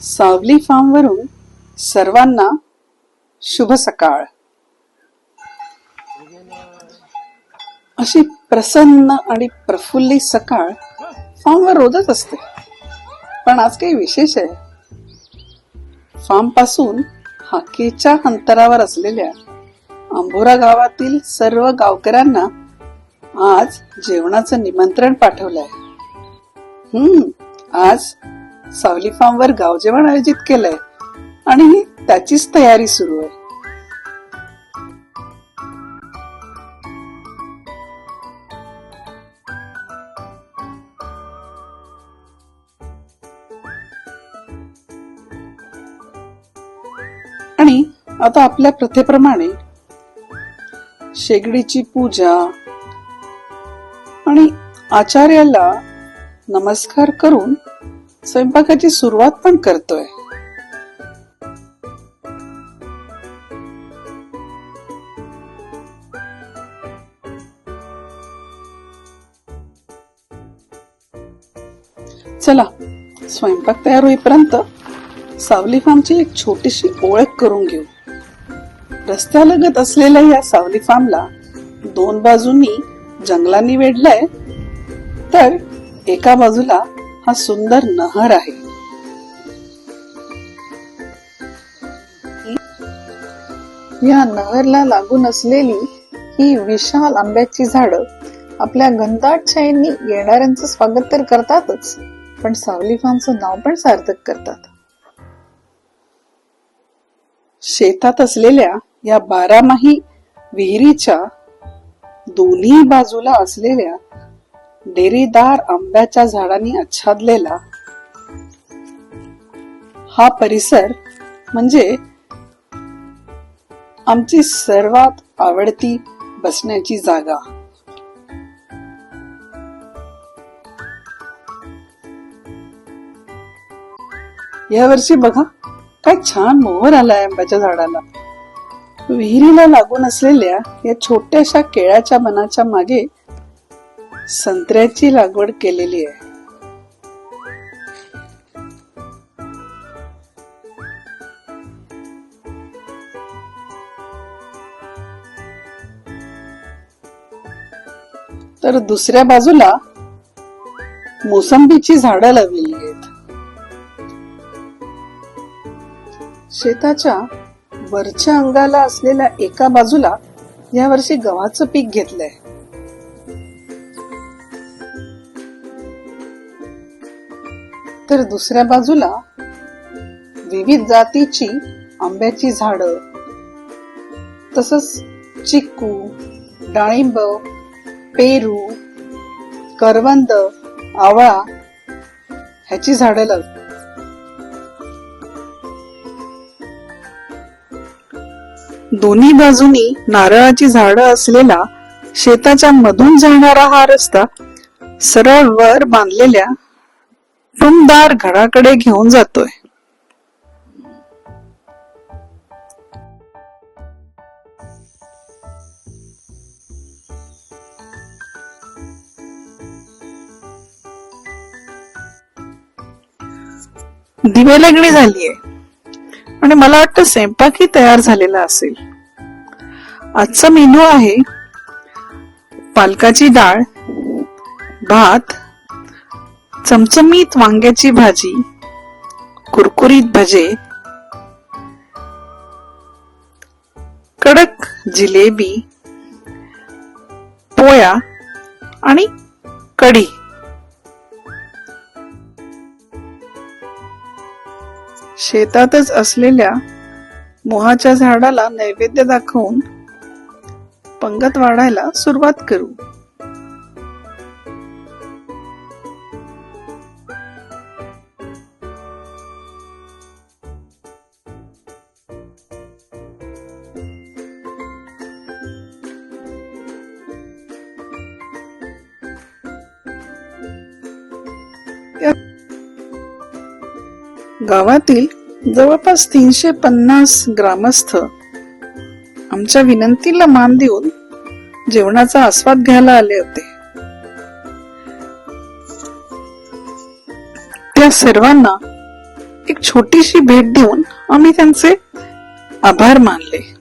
सावली फार्म वरून सर्वांना शुभ सकाळ। अशी प्रसन्न आणि प्रफुल्लित सकाळ फार्मवर रोजच असते, पण आज काही विशेष आहे। फार्म पासून हाकेच्या अंतरावर असलेल्या अंबोरा गावातील सर्व गावकऱ्यांना आज जेवणाचं निमंत्रण पाठवलंय। आज सावली फार्म वर गाव जेवण आयोजित केलंय आणि त्याचीच तयारी सुरू आहे। आणि आता आपल्या प्रथेप्रमाणे शेगडीची पूजा आणि आचार्याला नमस्कार करून स्वयंपाकाची सुरुवात पण करतोय। चला, स्वयंपाक तयार होईपर्यंत सावली फार्मची एक छोटीशी ओळख करून घेऊ। रस्त्यालगत असलेल्या या सावली फार्मला दोन बाजूंनी जंगलांनी वेढलंय, तर एका बाजूला हा सुंदर नहर आहे। या नहरला लागून असलेली ही विशाल आंब्याची झाडं आपल्या घनदाट छायेने येणाऱ्यांचं स्वागत तर करतातच, पण सावली फार्मचं नाव पण सार्थक करतात। शेतात असलेल्या या बारामाही विहिरीच्या दोन्ही बाजूला असलेल्या डेरेदार आंब्याच्या झाडांनी आच्छादलेला हा परिसर म्हणजे आमची सर्वात आवडती बसण्याची जागा। या वर्षी बघा काय छान मोहर आलाय आंब्याच्या झाडाला। विहिरीला लागून असलेल्या या छोट्याशा केळाच्या बनाच्या मागे संत्र्याची लागवड केलेली आहे। तर दुसऱ्या बाजूला मोसंबीची झाडं लावलेली आहेत। शेताच्या वरच्या अंगाला असलेल्या एका बाजूला यावर्षी गव्हाचं पीक घेतलंय। तर दुसऱ्या बाजूला विविध जातीची आंब्याची झाडं, तसंच चिक्कू, डाळिंब, पेरू, करवंद, आवळा ह्याची झाडं लावली। दोन्ही बाजूनी नारळाची झाडं असलेला शेताच्या मधून जाणारा हा रस्ता सरळ वर बांधलेल्या टुमदार घराकडे घेऊन जातोय। दिवे लागणी झालीये आणि मला वाटतं स्वयंपाकही तयार झालेला असेल। आजचा मेनू आहे पालकाची डाळ, भात, चमचमीत वांग्याची भाजी, कुरकुरीत भजे, कडक जिलेबी, पोळ्या आणि कढी। शेतातच असलेल्या मोहाच्या झाडाला नैवेद्य दाखवून पंगत वाढायला सुरुवात करू। गावातील जवळपास 350 ग्रामस्थ आमच्या विनंतीला मान देऊन जेवणाचा आस्वाद घ्यायला आले होते। त्या सर्वांना एक छोटीशी भेट देऊन आम्ही त्यांचे आभार मानले.